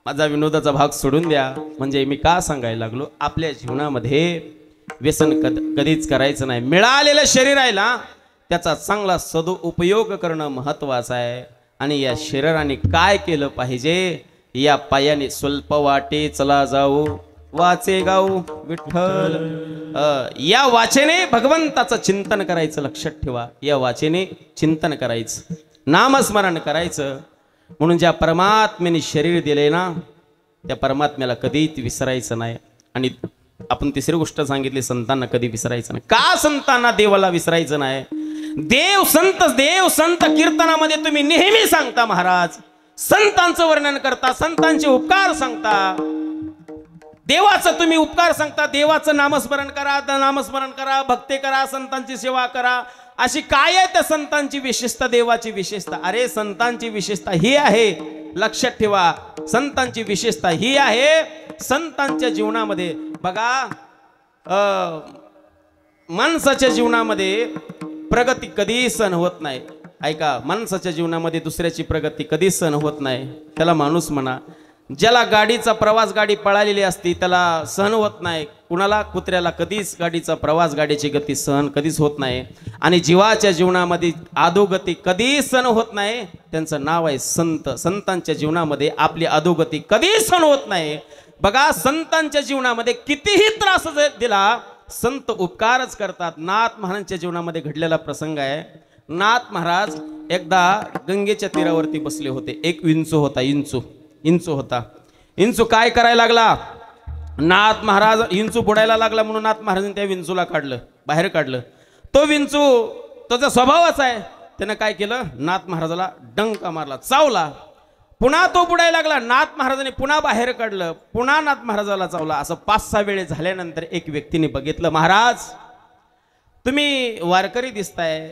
माझा विनोदाचा भाग सोडून द्या. म्हणजे मी का सांगायला लागलो, आपल्या जीवनामध्ये व्यसन कधीच करायचं नाही. मिळालेलं शरीर आहे ना, त्याचा चांगला सदुपयोग करणं महत्वाचं आहे. आणि या शरीराने काय केलं पाहिजे, या पायाने स्वल्प वाटे चला जाऊ वाचे गाऊ विठ्ठल, या वाचेने भगवंताचं चिंतन करायचं. लक्षात ठेवा, या वाचेने चिंतन करायचं, नामस्मरण करायचं. म्हणून ज्या परमात्म्याने शरीर दिले ना, त्या परमात्म्याला कधीच विसरायचं नाही. आणि आपण तिसरी गोष्ट सांगितली, संतांना कधी विसरायचं नाही. का संतांना देवाला विसरायचं नाही? देव संत कीर्तनामध्ये तुम्ही नेहमी सांगता महाराज, संतांचं वर्णन करता, संतांचे उपकार सांगता, देवाचं तुम्ही उपकार सांगता, देवाचं नामस्मरण करा, भक्ती करा, संतांची सेवा करा. अशी काय आहे त्या संतांची विशेषता, देवाची विशेषता? अरे संतांची विशेषता ही आहे, लक्षात ठेवा, संतांची विशेषता ही आहे. संतांच्या जीवनामध्ये बघा, माणसाच्या जीवनामध्ये प्रगती कधी सहन होत नाही. ऐका, माणसाच्या जीवनामध्ये दुसऱ्याची प्रगती कधी सहन होत नाही. त्याला माणूस म्हणा. ज्याला गाडीचा प्रवास, गाडी पळालेली असती, त्याला सहन होत नाही. कुणाला? कुत्र्याला कधीच गाडीचा प्रवास, गाडीची गती सहन कधीच होत नाही. आणि जीवाच्या जीवनामध्ये अधोगती कधीच सहन होत नाही, त्यांचं नाव आहे संत. संतांच्या जीवनामध्ये आपली अधोगती कधीच सहन होत नाही. बघा, संतांच्या जीवनामध्ये कितीही त्रास दिला, संत उपकारच करतात. नाथ महाराजांच्या जीवनामध्ये घडलेला प्रसंग आहे. नाथ महाराज एकदा गंगेच्या तीरावरती बसले होते. एक विंचू होता. इंचू काय करायला लागला, नाथ महाराज इंचू बुडायला लागला म्हणून नाथ महाराजांनी त्या विंचूला बाहेर काढलं. तो विंचू त्याचा स्वभावच आहे, त्यानं काय केलं, नाथ महाराजाला डंका मारला, चावला. पुन्हा तो बुडायला लागला, नाथ महाराजांनी पुन्हा बाहेर काढलं, पुन्हा नाथ महाराजाला चावला. असं 5-6 वेळे झाल्यानंतर एक व्यक्तीने बघितलं, महाराज तुम्ही वारकरी दिसताय,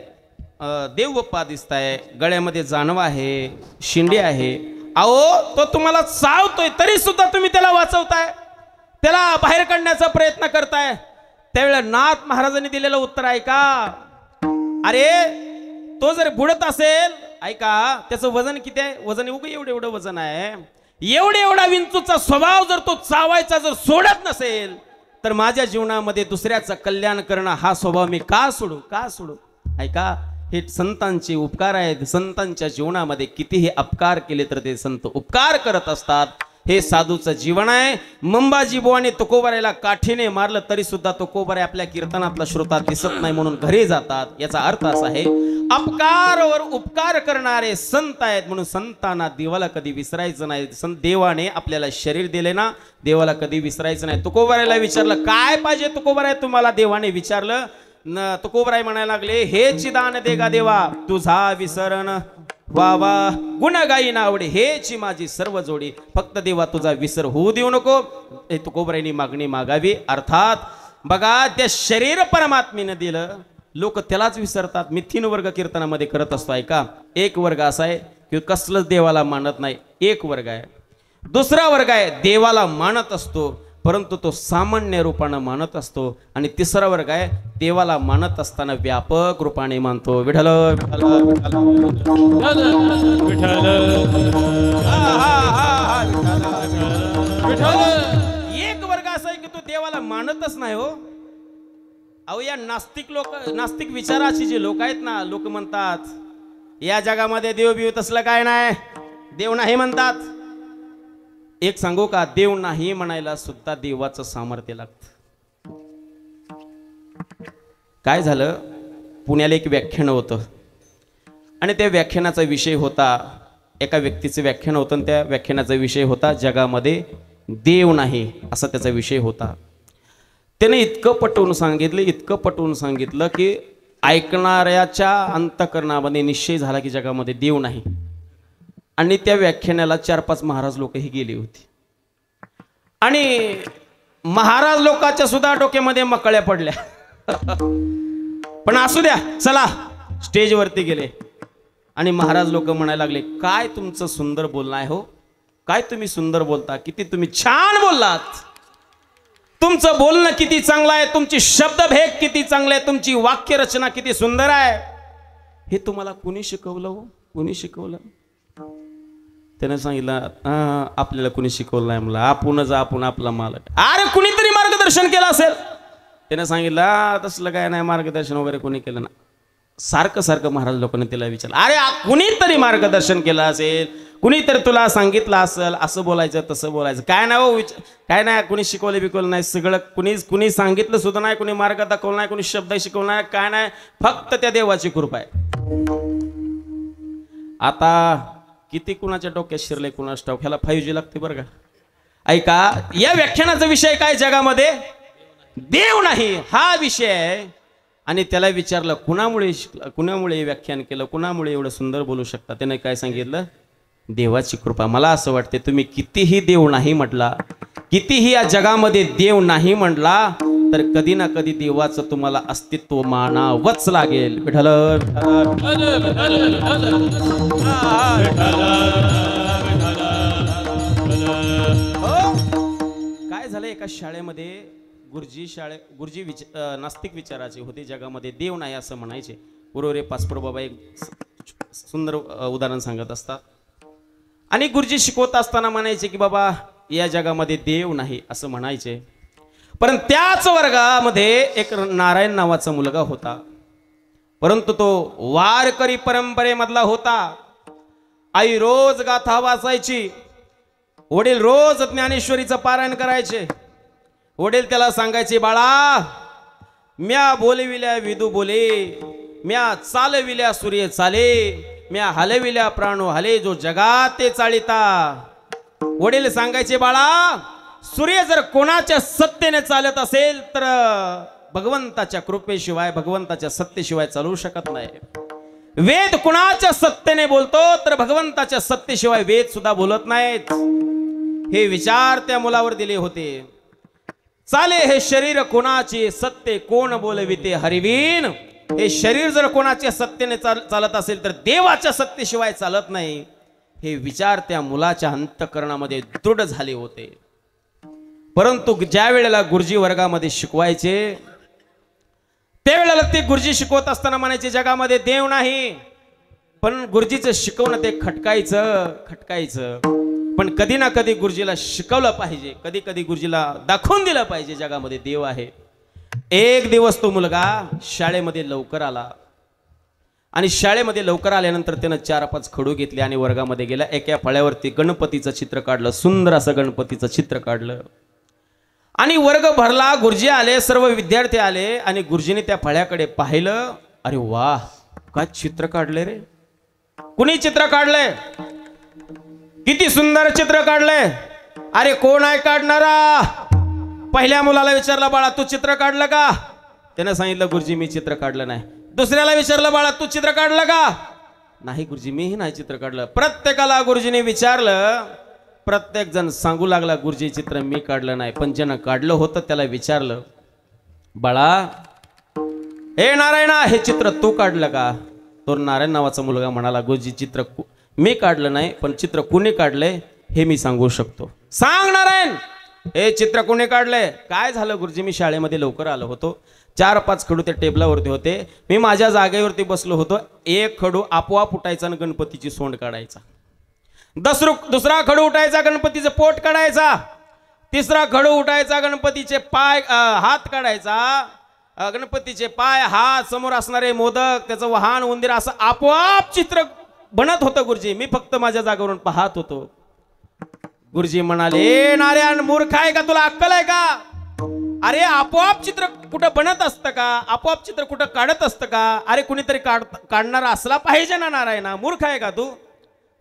देवबाप्पा दिसताय, गळ्यामध्ये जानवा आहे, शिंडी आहे, अहो तो तुम्हाला चावतोय तरी सुद्धा तुम्ही त्याला वाचवताय, त्याला बाहेर काढण्याचा प्रयत्न करताय. त्यावेळेला नाथ महाराजांनी दिलेलं उत्तर ऐका, अरे तो जर बुडत असेल, ऐका त्याचं वजन किती आहे, वजन एवढं वजन आहे, एवढा विंचूचा स्वभाव जर तो चावायचा जर सोडत नसेल, तर माझ्या जीवनामध्ये दुसऱ्याचं कल्याण करणं हा स्वभाव मी का सोडू. ऐका, हे संतांचे उपकार आहेत. संतांच्या जीवनामध्ये कितीही अपकार केले तर ते संत उपकार करत असतात. हे साधूचं जीवन आहे. मंबाजी बुवाने तुकोबारायला काठीने मारलं तरी सुद्धा तुकोबाराय आपल्या कीर्तनातला श्रोता दिसत नाही म्हणून घरी जातात. याचा अर्थ असा आहे, अपकारावर उपकार करणारे संत आहेत म्हणून संतांना देवाला कधी विसरायचं नाही. देवाने आपल्याला शरीर दिले ना, देवाला कधी विसरायचं नाही. तुकोबारायला विचारलं काय पाहिजे तुकोबाराय तुम्हाला, देवाने विचारलं न, तुकोबाराय म्हणायला लागले, हेच दान दे गा देवा, तुझा विसरण वावा गुण गाई नावडे, हेची माझी सर्व जोडी, फक्त देवा तुझा विसर होऊ देऊ नको. हे तुकोबारायनी मागणी मागावी. अर्थात बघा, त्या शरीर परमात्मेने दिलं, लोक त्यालाच विसरतात. मी 3 वर्ग कीर्तनामध्ये करत असतो. ऐका, एक वर्ग असा आहे की कसलंच देवाला मानत नाही, एक वर्ग आहे. दुसरा वर्ग आहे देवाला मानत असतो परंतु तो सामान्य रूपाने मानत असतो. आणि तिसरा वर्ग आहे देवाला मानत असताना व्यापक रूपाने मानतो. विठ्ठल विठ्ठल एक वर्ग असा आहे की तो देवाला मानतच नाही. हो अहो, या नास्तिक विचाराची जे लोक आहेत ना, लोक म्हणतात या जगामध्ये देव बिव तसलं काय नाही, देव नाही म्हणतात. एक सांगू का, देव नाही म्हणायला सुद्धा देवाचं सामर्थ्य लागतं. काय झालं, पुण्याला एक व्याख्यान होतं आणि त्या व्याख्यानाचा विषय होता, एका व्यक्तीचं व्याख्यान होतं आणि त्या व्याख्यानाचा विषय होता जगामध्ये देव नाही, असा त्याचा विषय होता. त्याने इतकं पटवून सांगितलं की ऐकणाऱ्याच्या अंतःकरणामध्ये निश्चय झाला की जगामध्ये देव नाही. आणि त्या व्याख्यानाला 4-5 महाराज लोकही गेली होती आणि महाराज लोकांच्या सुद्धा डोक्यामध्ये मकळ्या पडल्या. पण असू द्या, चला स्टेजवरती गेले आणि महाराज लोक म्हणायला लागले, काय तुमचं सुंदर बोलणं आहे हो, काय तुम्ही सुंदर बोलता, किती तुम्ही छान बोललात, तुमचं बोलणं किती चांगलं आहे, तुमची शब्दभेद किती चांगले आहे, तुमची वाक्यरचना किती सुंदर आहे, हे तुम्हाला कुणी शिकवलं हो, कुणी शिकवलं? त्याने सांगितलं, आपल्याला कुणी शिकवलं नाही, मला आपण आपला मालक. अरे कुणीतरी मार्गदर्शन केलं असेल. त्याने सांगितलं, तसलं काय नाही, मार्गदर्शन वगैरे कोणी केलं ना. सारखं महाराज लोकांनी तिला विचारलं, अरे कुणीतरी मार्गदर्शन केलं असेल, कुणीतरी तुला सांगितलं असेल, असं बोलायचं तसं बोलायचं. काय नाही हो, काय नाही, कुणी शिकवलं बिकवलं नाही, सगळं कुणी सांगितलं सुद्धा नाही, कुणी मार्ग दाखवला नाही, कुणी शब्द शिकवला नाही, काय नाही, फक्त त्या देवाची कृपा आहे. आता किती कुणाच्या डोक्यात शिरले कुणाच ठाऊक, ह्याला 5G लागते बरं का. ऐका, या व्याख्यानाचा विषय काय, जगामध्ये देव नाही हा विषय आहे. आणि त्याला विचारलं, कुणामुळे व्याख्यान केलं, कुणामुळे एवढं सुंदर बोलू शकता. त्याने काय सांगितलं, देवाची कृपा. मला असं वाटते तुम्ही कितीही देव नाही म्हटला, कितीही या जगामध्ये देव नाही म्हटला, तर कधी ना कधी देवाचं तुम्हाला अस्तित्व मानावंच लागेल. विठ्ठल काय झालं, एका शाळेमध्ये गुरुजी नास्तिक विचाराचे होते, जगामध्ये देव नाही असं म्हणायचे. उर्वरे पासपूर बाबा एक सुंदर उदाहरण सांगत असतात. आणि गुरुजी शिकवत असताना म्हणायचे की बाबा या जगामध्ये देव नाही असं म्हणायचे. परंतु त्याच वर्गामध्ये एक नारायण नावाचा मुलगा होता, परंतु तो वारकरी परंपरेमधला होता. आई रोज गाथा वाचायची, वडील रोज ज्ञानेश्वरीचं पारायण करायचे. वडील त्याला सांगायचे, बाळा म्या बोलविल्या विदू बोले, म्या चालविल्या सूर्य चाले, म्या हलविल्या प्राणो हले, जो जगात ते चालिता. वडील सांगायचे, बाळा सूर्य जर कोणाच्या सत्तेने चालत असेल तर भगवंताच्या कृपेशिवाय, भगवंताच्या सत्तेशिवाय चालू शकत नाही. वेद कुणाच्या सत्तेने बोलतो तर भगवंताच्या सत्तेशिवाय वेद सुद्धा बोलत नाहीत. हे विचार त्या मुलावर दिले होते. चाले हे शरीर कोणाचे, सत्य कोण बोलविते हरिवीन. हे शरीर जर कोणाच्या सत्तेने चालत असेल तर देवाच्या सत्तेशिवाय चालत नाही. हे विचार त्या मुलाच्या अंतःकरणामध्ये दृढ झाले होते. परंतु ज्या वेळेला गुरुजी वर्गामध्ये शिकवायचे, त्यावेळेला ते गुरुजी शिकवत असताना म्हणायचे जगामध्ये देव नाही. पण गुरुजीचं शिकवणं ते खटकायचं. पण कधी ना कधी गुरुजीला शिकवलं पाहिजे, कधी कधी गुरुजीला दाखवून दिलं पाहिजे जगामध्ये देव आहे. एक दिवस तो मुलगा शाळेमध्ये लवकर आला आणि शाळेमध्ये लवकर आल्यानंतर त्यानं 4-5 खडू घेतले आणि वर्गामध्ये गेला. एका फळ्यावरती गणपतीचं चित्र काढलं, सुंदर असं गणपतीचं चित्र काढलं आणि वर्ग भरला. गुरुजी आले, सर्व विद्यार्थी आले आणि गुरुजीने त्या फळ्याकडे पाहिलं. अरे वाह, काय चित्र काढले रे, कुणी चित्र काढलंय, किती सुंदर चित्र काढलंय. अरे कोण आहे काढणारा? पहिल्या मुलाला विचारलं, बाळा तू चित्र काढलं का? त्याने सांगितलं, गुरुजी मी चित्र काढलं नाही. दुसऱ्याला विचारलं, बाळा तू चित्र काढलं का? नाही गुरुजी मीही नाही चित्र काढलं. प्रत्येकाला गुरुजीने विचारलं, प्रत्येक जण सांगू लागला, गुरुजी चित्र मी काढलं नाही. पण ज्यानं काढलं होतं त्याला विचारलं, बाळा हे नारायणा हे चित्र तू काढलं का? तो नारायण नावाचा मुलगा म्हणाला, गुरुजी चित्र मी काढलं नाही, पण चित्र कुणी काढलंय हे मी सांगू शकतो. सांग नारायण, हे चित्र कोणी काढलंय? काय झालं गुरुजी, मी शाळेमध्ये लवकर आलो होतो, 4-5 खडू त्या टेबलावरती होते, मी माझ्या जागेवरती बसलो होतो. एक खडू आपोआप उठायचा आणि गणपतीची सोंड काढायचा. दुसरा खडू उठायचा, गणपतीचं पोट काढायचा. तिसरा खडू उठायचा, गणपतीचे पाय हात काढायचा. गणपतीचे पाय, हात, समोर असणारे मोदक, त्याचं वाहन, उंदीर, असं आपोआप चित्र बनत होतं गुरुजी. मी फक्त माझ्या जागेवरून पाहत होतो. गुरुजी म्हणाले, नारायण मूर्ख आहे का, तुला अक्कल आहे का? अरे आपोआप चित्र कुठं बनत असतं का? आपोआप चित्र कुठं काढत असतं का? अरे कुणीतरी काढणारा असला पाहिजे ना नारायणा. मूर्ख आहे का तू?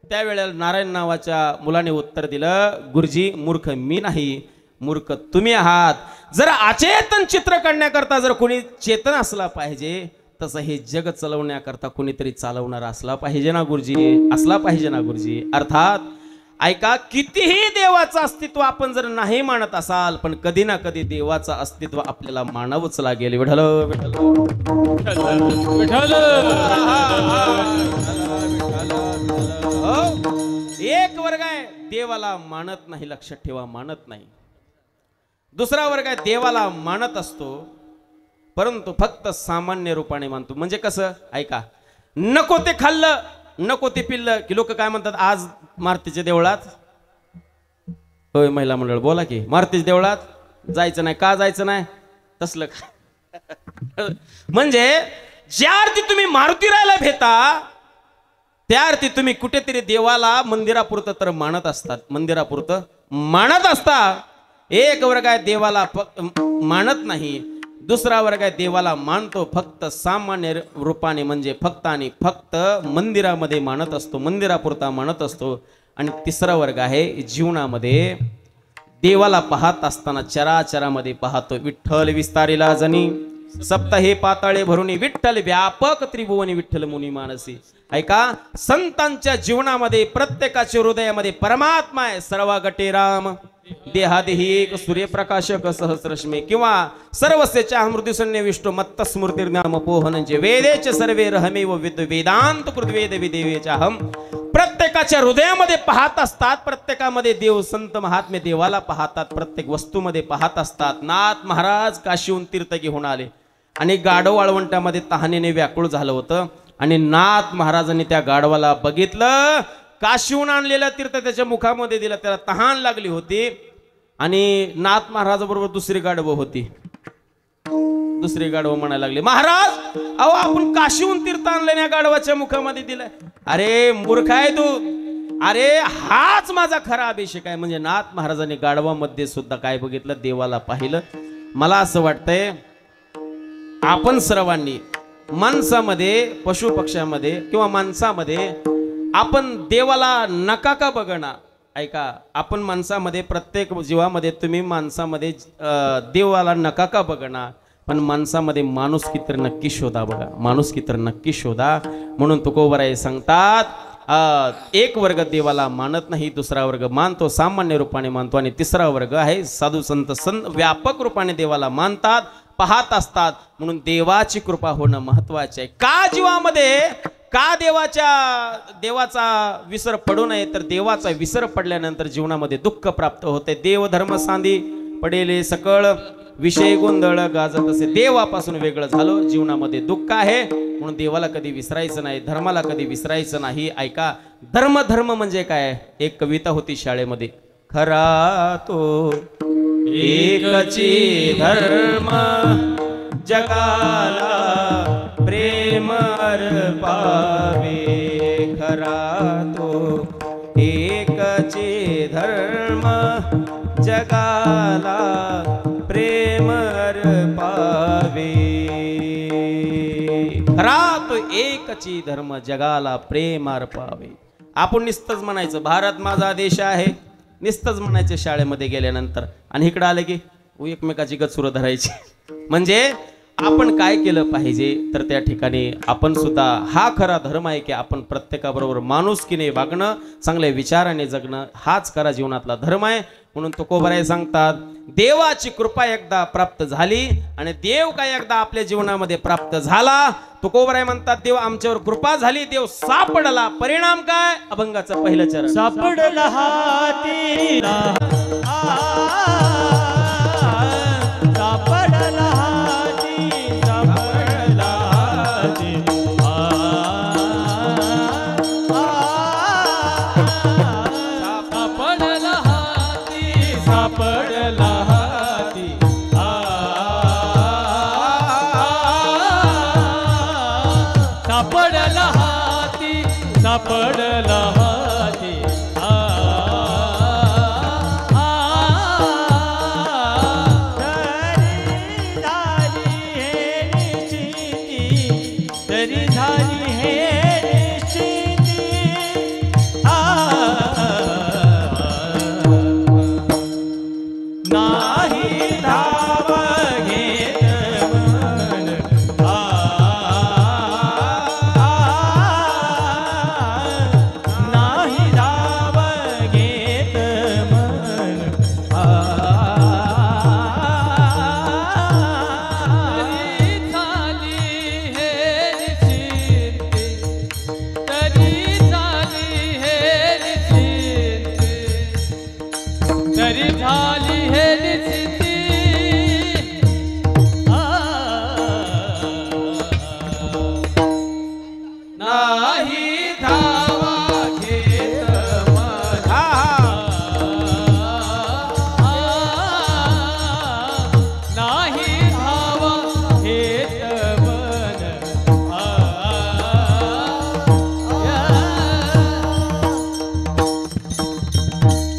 त्यावेळेला नारायण नावाच्या मुलाने उत्तर दिलं, गुरुजी मूर्ख मी नाही, मूर्ख तुम्ही आहात. जर अचेतन चित्र काढण्याकरता जर कोणी चेतन असला पाहिजे, तसं हे जग चालवण्याकरता कोणीतरी चालवणारा असला पाहिजे ना गुरुजी, असला पाहिजे ना गुरुजी. अर्थात ऐका, कितीही देवाचं अस्तित्व आपण जर नाही मानत असाल, पण कधी ना कधी देवाचं अस्तित्व आपल्याला मानावंच लागेल. विठ्ठल विठ्ठल विठ्ठल. एक वर्ग आहे देवाला मानत नाही, लक्षात ठेवा, मानत नाही. दुसरा वर्ग आहे देवाला मानत असतो, परंतु फक्त सामान्य रूपाने मानतो. म्हणजे कसं? ऐका, नको ते खाल्लं, नको ते पिल्लं की लोक काय म्हणतात, आज मारुतीच्या देवळात, होय महिला मंडळ बोला की, मारुतीच्या देवळात जायचं नाही. का जायचं नाही? तसलं म्हणजे ज्या अर्थी तुम्ही मारुतीरायला भेटा, त्या अर्थी तुम्ही कुठेतरी देवाला मंदिरापुरतं तर मानत असतात, मंदिरापुरतं मानत असता. एक वर्ग आहे देवाला मानत नाही, दुसरा वर्ग आहे देवाला मानतो फक्त सामान्य रूपाने, म्हणजे फक्त आणि फक्त मंदिरामध्ये मानत असतो, मंदिरापुरता मानत असतो. आणि तिसरा वर्ग आहे जीवनामध्ये देवाला पाहत असताना चराचरामध्ये पाहतो. विठ्ठल विस्तारिला जनी सप्ताहे पाताळे भरुनी, विठ्ठल व्यापक त्रिभुवनी, विठ्ठल मुनी मानसी. ऐका, संतांच्या जीवनामध्ये प्रत्येकाच्या हृदयामध्ये परमात्मा आहे. सर्व गटे राम देहादेही एक सूर्यप्रकाशक सहस्रश्मी, किंवा सर्वस्यच्या अमृतसन्य विष्णू मत्त स्मृतिर्नाम पोहनंचे वेदेचे सर्वे रहमेव विद वेदांत कृद्वेद विदेवेच्या हम. प्रत्येकाच्या हृदयामध्ये पाहत असतात, प्रत्येकामध्ये देव संत महात्मे देवाला पाहतात, प्रत्येक वस्तूमध्ये पाहत असतात. नाथ महाराज काशीहून तीर्थ घेऊन आले आणि गाढव वाळवंटामध्ये तहानेने व्याकुळ झालं होतं, आणि नाथ महाराजांनी त्या गाढवाला बघितलं, काशीहून आणलेलं तीर्थ त्याच्या मुखामध्ये दिलं, त्याला तहान लागली होती. आणि नाथ महाराजाबरोबर दुसरी गाढवं होती. दुसरी गाढवं म्हणायला लागली, महाराज अहो आपण काशीहून तीर्थ आणलं, या गाढवाच्या मुखामध्ये दिलंय. अरे मूर्ख आहे तू, अरे हाच माझा खरा अभिषेक आहे. म्हणजे नाथ महाराजांनी गाढवामध्ये सुद्धा काय बघितलं? देवाला पाहिलं. मला असं वाटतंय आपण सर्वांनी माणसामध्ये, पशु पक्ष्यामध्ये किंवा माणसामध्ये आपण देवाला नका का बघणार? ऐका, आपण माणसामध्ये, प्रत्येक जीवामध्ये तुम्ही माणसामध्ये देवाला नका का बघणार, पण माणसामध्ये माणुसकी तर नक्की शोधा. बघा, माणुसकी तर नक्की शोधा. म्हणून तुकोबराय सांगतात, एक वर्ग देवाला मानत नाही, दुसरा वर्ग मानतो, सामान्य रूपाने मानतो, आणि तिसरा वर्ग आहे साधू संत व्यापक रूपाने देवाला मानतात, पाहत असतात. म्हणून देवाची कृपा होणं महत्वाचे आहे. का जीवामध्ये, का देवाचा विसर पडू नये? तर देवाचा विसर पडल्यानंतर जीवनामध्ये दुःख प्राप्त होते. देव धर्म सांदी पडेले सकळ, विषय गोंधळ गाजत असे. देवापासून वेगळं झालो, जीवनामध्ये दुःख आहे. म्हणून देवाला कधी विसरायचं नाही, धर्माला कधी विसरायचं नाही. ऐका, धर्म धर्म म्हणजे काय? एक कविता होती शाळेमध्ये, खरा तो एकची धर्म जगाला प्रेम अर्पावे. खरा तो एकचे धर्म जगाला प्रेम अर्पावे. खरा तो एकची धर्म जगाला प्रेम अर्पावे. आपण नुसतंच म्हणायचं भारत माझा देश आहे, नुसतंच म्हणायचं शाळेमध्ये गेल्यानंतर, आणि इकडे आले की एकमेकाची गचुरं धरायची. म्हणजे आपण काय केलं पाहिजे? तर त्या ठिकाणी आपण सुद्धा, हा खरा धर्म आहे की आपण प्रत्येकाबरोबर माणुसकीने वागणं, चांगल्या विचाराने जगणं, हाच खरा जीवनातला धर्म आहे. म्हणून तुकोबराय सांगतात, देवाची कृपा एकदा प्राप्त झाली आणि देव काय एकदा आपल्या जीवनामध्ये प्राप्त झाला, तुकोबराय म्हणतात देव आमच्यावर कृपा झाली, देव सापडला. परिणाम काय? अभंगाचं पहिलं चरण, सापडला हाती, सापडला हाती, सापडला हाती, सापडला हाती, सापडला हाती, सापडला हाती, सापडला हाती. नाही धावा घेत मन नाही धावा घेत मन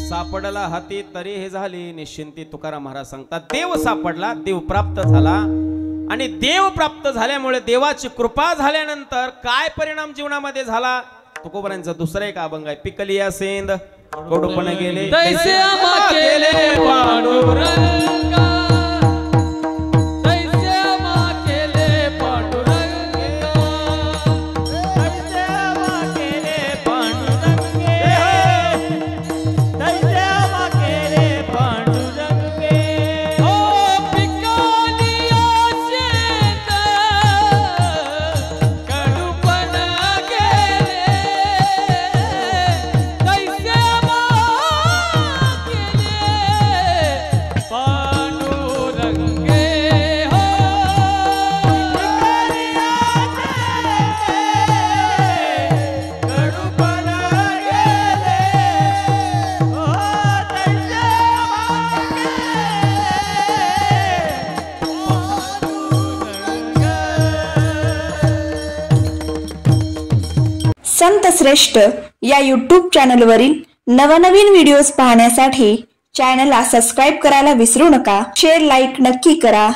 सापडला हाती तरी हे झाली निश्चिंती. तुकाराम महाराज सांगतात देव सापडला, देव प्राप्त झाला आणि देव प्राप्त झाल्यामुळे देवाची कृपा झाल्यानंतर काय परिणाम जीवनामध्ये झाला. तुकोबरांचा दुसरा एक अभंग आहे. पिकली या सेंद कडूपण गेले तैसे आम्हा केले पांडुरंगा तैसे आम्हा केले पांडुरंगा तैसे आम्हा केले पांडुरंगे तैसे आम्हा केले पांडुरंगे ओ पिकली शेत कडूपण गेले तैसे संत श्रेष्ठ या यूट्यूब चॅनलवरील नवनवीन व्हिडिओज पाहण्यासाठी चॅनलला सबस्क्राईब करायला विसरू नका. शेअर लाईक नक्की करा.